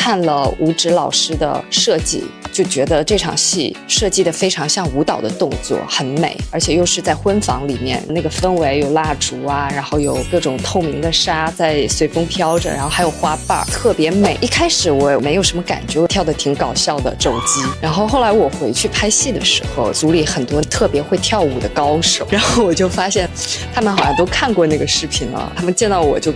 看了吴植老师的设计，就觉得这场戏设计的非常像舞蹈的动作，很美，而且又是在婚房里面，那个氛围有蜡烛啊，然后有各种透明的纱在随风飘着，然后还有花瓣，特别美。一开始我没有什么感觉，我跳的挺搞笑的肘击，然后后来我回去拍戏的时候，组里很多特别会跳舞的高手，然后我就发现他们好像都看过那个视频了，他们见到我就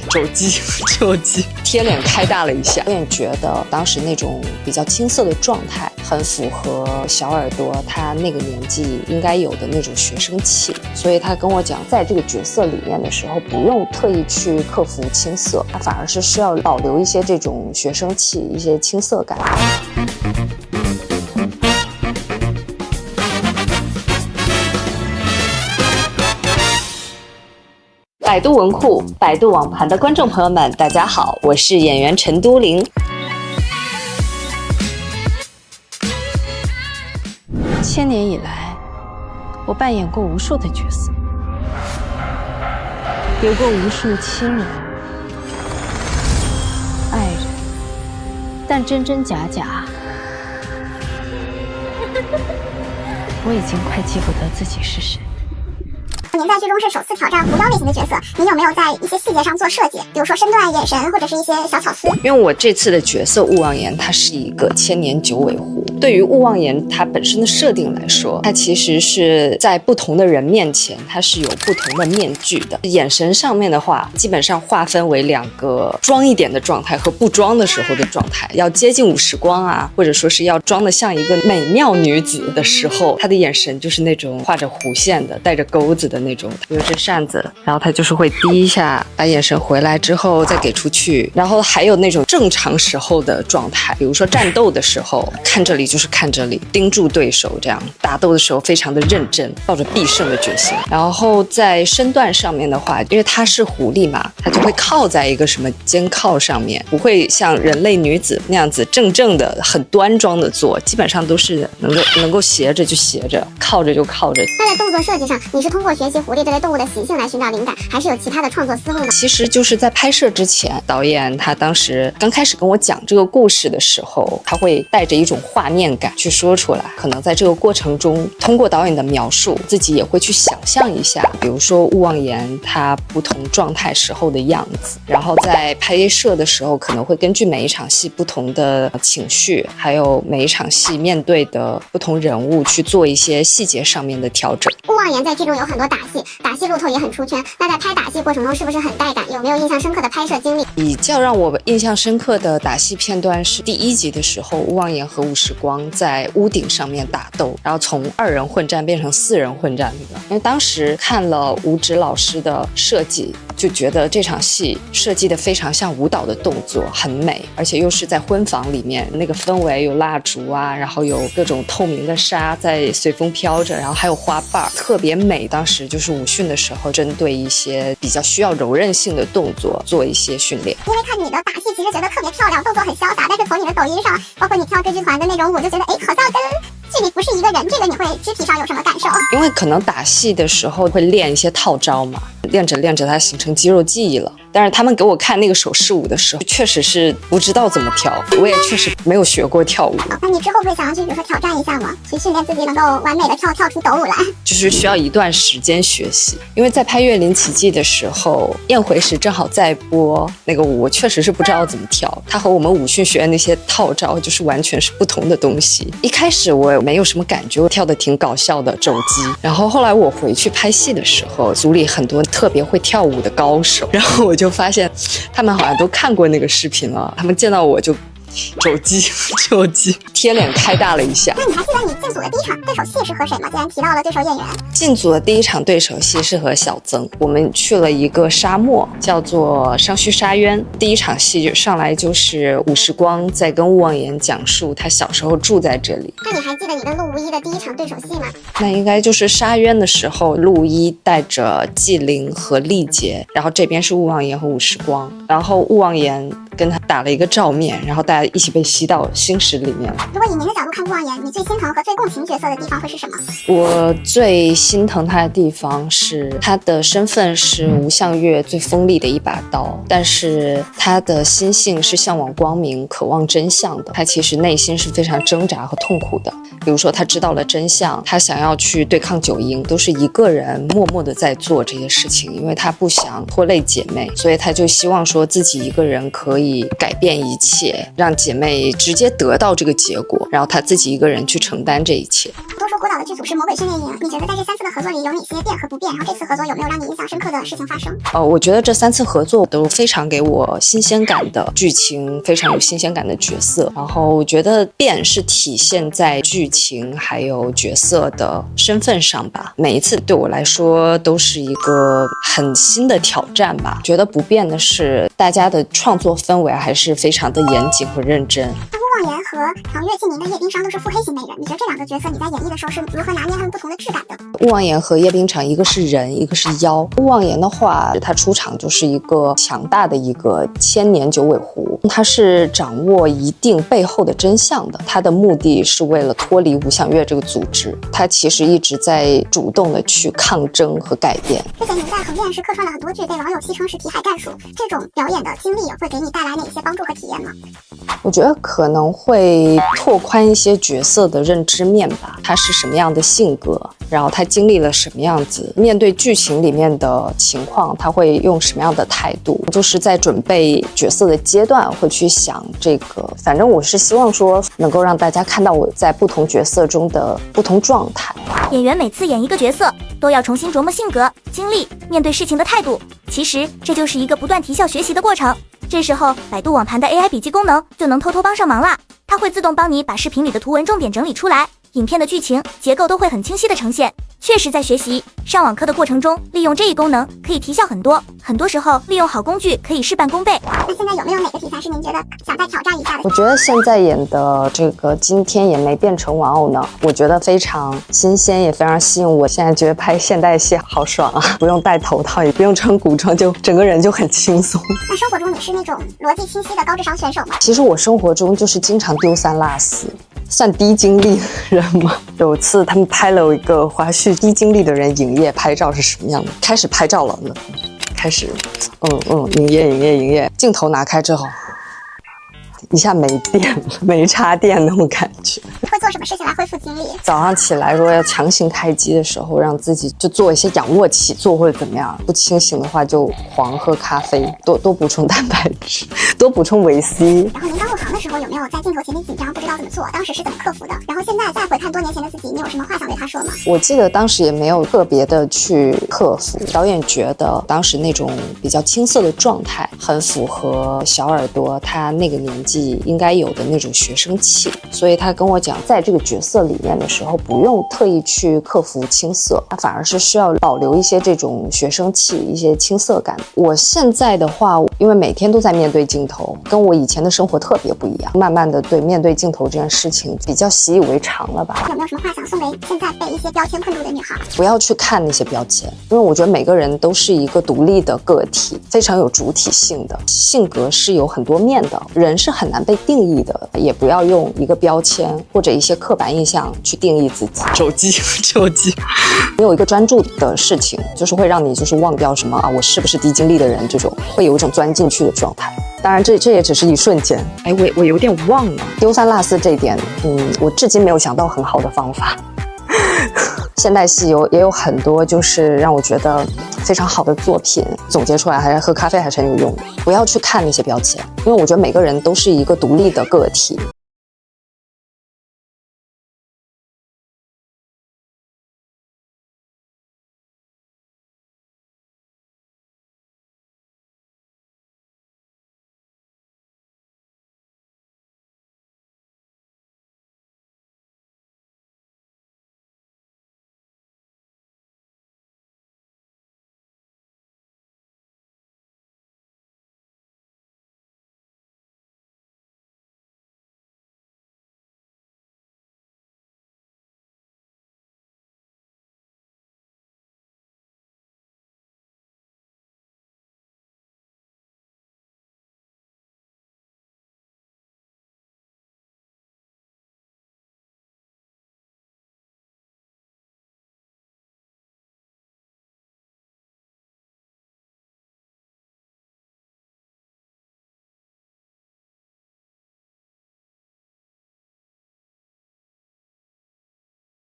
肘击，贴脸开大了一下。有点觉得当时那种比较青涩的状态，很符合小耳朵他那个年纪应该有的那种学生气，所以他跟我讲，在这个角色里面的时候，不用特意去克服青涩，他反而是需要保留一些这种学生气，一些青涩感。百度文库、百度网盘的观众朋友们，大家好，我是演员陈都灵。千年以来，我扮演过无数的角色，有过无数亲人、爱人，但真真假假，我已经快记不得自己是谁。您在剧中是首次挑战狐妖类型的角色，您有没有在一些细节上做设计，比如说身段、眼神，或者是一些小巧思？因为我这次的角色勿忘言，它是一个千年九尾狐。对于勿忘言它本身的设定来说，它其实是在不同的人面前，它是有不同的面具的。眼神上面的话，基本上划分为两个装一点的状态和不装的时候的状态。要接近5时光啊，或者说是要装得像一个美妙女子的时候，她的眼神就是那种画着弧线的，带着钩子的那种，比如这扇子，然后她就是会低一下，把眼神回来之后再给出去。然后还有那种正常时候的状态，比如说战斗的时候，看这里就是看这里，盯住对手，这样打斗的时候非常的认真，抱着必胜的决心。然后在身段上面的话，因为她是狐狸嘛，她就会靠在一个什么肩靠上面，不会像人类女子那样子正正的很端庄的做，基本上都是能够斜着就斜着，靠着就靠着。那在动作设计上，你是通过学习狐狸这类动物的习性来寻找灵感，还是有其他的创作思路呢？其实就是在拍摄之前，导演他当时刚开始跟我讲这个故事的时候，他会带着一种画面感去说出来。可能在这个过程中，通过导演的描述，自己也会去想象一下，比如说勿忘言他不同状态时候的样子。然后在拍摄的时候，可能会根据每一场戏不同的情绪，还有每一场戏面对的不同人物去做一些细节上面的调整。勿忘言在剧中有很多打戏，打戏路透也很出圈。那在拍打戏过程中是不是很带感？有没有印象深刻的拍摄经历？比较让我印象深刻的打戏片段是第1集的时候，勿忘言和吴时光在屋顶上面打斗，然后从2人混战变成4人混战那个。因为当时看了吴植老师的设计，就觉得这场戏设计的非常像舞蹈的动作，很美，而且又是在婚房里面，那个氛围有蜡烛啊，然后有各种透明的纱在随风飘着，然后还有花瓣，特别美。当时就是武训的时候，针对一些比较需要柔韧性的动作做一些训练。因为看你的打戏其实觉得特别漂亮，动作很潇洒，但是从你的抖音上，包括你跳歌剧团的那种舞，就觉得好像跟剧里不是一个人，这个你会肢体上有什么感受？因为可能打戏的时候会练一些套招嘛，练着练着它形成肌肉记忆了。但是他们给我看那个手势舞的时候，确实是不知道怎么跳，我也确实没有学过跳舞。那你之后会想要去比如说挑战一下吗？去训练自己能够完美的跳出抖舞来？就是需要一段时间学习。因为在拍《岳林奇迹》的时候，宴回时正好在播那个舞，我确实是不知道怎么跳，它和我们武训学院那些套招就是完全是不同的东西。一开始我没有什么感觉，我跳的挺搞笑的肘击，然后后来我回去拍戏的时候，组里很多特别会跳舞的高手，然后我就发现他们好像都看过那个视频了，他们见到我就肘击，贴脸开大了一下。那你还记得你进组的第一场对手戏是和谁吗？既然提到了对手演员，进组的第一场对手戏是和小曾，我们去了一个沙漠，叫做商须沙渊。第一场戏就上来就是吴时光在跟勿忘言讲述他小时候住在这里。那你还记得你跟陆无一的第一场对手戏吗？那应该就是沙渊的时候，陆一带着纪灵和丽杰，然后这边是勿忘言和吴时光，然后勿忘言跟他打了一个照面，然后大家一起被吸到星矢里面了。如果以您的角度看勿忘言，你最心疼和最共情角色的地方会是什么？我最心疼他的地方是他的身份是吴相月最锋利的一把刀，但是他的心性是向往光明、渴望真相的。他其实内心是非常挣扎和痛苦的。比如说他知道了真相，他想要去对抗九婴，都是一个人默默的在做这些事情，因为他不想拖累姐妹，所以他就希望说自己一个人可以改变一切，让姐妹直接得到这个结果，然后他自己一个人去承担这一切。多说郭导的剧组是魔鬼训练营，你觉得在这3次的合作里有哪些变和不变？然后这次合作有没有让你印象深刻的事情发生？我觉得这3次合作都非常给我新鲜感的剧情，非常有新鲜感的角色。然后我觉得变是体现在剧情还有角色的身份上吧。每一次对我来说都是一个很新的挑战吧。觉得不变的是大家的创作氛围还是非常的严谨和认真。勿忘言和唐月晋宁的叶冰裳都是腹黑型美人，你觉得这2个角色你在演绎的时候是如何拿捏他们不同的质感的？勿忘言和叶冰裳一个是人，一个是妖。勿忘言的话，他出场就是一个强大的一个千年九尾狐，他是掌握一定背后的真相的，他的目的是为了脱离吴相月这个组织，他其实一直在主动的去抗争和改变。之前你在横店是客串了很多剧，被网友戏称是题海战术，这种表演的经历会给你带来哪些帮助和体验吗？我觉得可能会拓宽一些角色的认知面吧，他是什么样的性格，然后他经历了什么样子，面对剧情里面的情况他会用什么样的态度，就是在准备角色的阶段会去想这个。反正我是希望说能够让大家看到我在不同角色中的不同状态。演员每次演一个角色都要重新琢磨性格、经历、面对事情的态度，其实这就是一个不断提效学习的过程。这时候百度网盘的 AI 笔记功能就能偷偷帮上忙啦，它会自动帮你把视频里的图文重点整理出来，影片的剧情结构都会很清晰的呈现。确实在学习上网课的过程中，利用这一功能可以提效很多，很多时候利用好工具可以事半功倍。那现在有没有哪个题材是您觉得想再挑战一下的？我觉得现在演的这个今天也没变成玩偶呢，我觉得非常新鲜，也非常吸引我。现在觉得拍现代戏好爽啊，不用戴头套，也不用穿古装，就整个人就很轻松。那生活中你是那种逻辑清晰的高智商选手吗？其实我生活中就是经常丢三落四，算低精力人吗？有次他们拍了一个花絮，低精力的人营业拍照是什么样的？开始拍照了，开始营业，镜头拿开之后，一下没电了，没插电那种感觉。会做什么事情来恢复精力？早上起来如果要强行开机的时候，让自己就做一些仰卧起坐或者怎么样。不清醒的话就狂喝咖啡，多补充蛋白质，多补充维 C。然后您刚入行的时候有没有在镜头前面紧张，不知道怎么做？当时是怎么克服的？然后现在再回看多年前的自己，你有什么话想对他说吗？我记得当时也没有特别的去克服，导演觉得当时那种比较青涩的状态很符合小耳朵他那个年纪应该有的那种学生气，所以他跟我讲，在这个角色里面的时候不用特意去克服青涩，他反而是需要保留一些这种学生气，一些青涩感。我现在的话，因为每天都在面对镜头，跟我以前的生活特别不一样，慢慢的对面对镜头这件事情比较习以为常了吧。有没有什么话想送给现在被一些标签困住的女孩？不要去看那些标签，因为我觉得每个人都是一个独立的个体，非常有主体性的，性格是有很多面的，人是很难被定义的，也不要用一个标签或者一些刻板印象去定义自己。手机你有一个专注的事情，就是会让你就是忘掉什么啊，我是不是低精力的人，这种会有一种钻进去的状态。当然这也只是一瞬间。我有点忘了丢三落四这一点，我至今没有想到很好的方法。现代戏也有很多就是让我觉得非常好的作品，总结出来还是喝咖啡还是很有用的。不要去看那些标签，因为我觉得每个人都是一个独立的个体。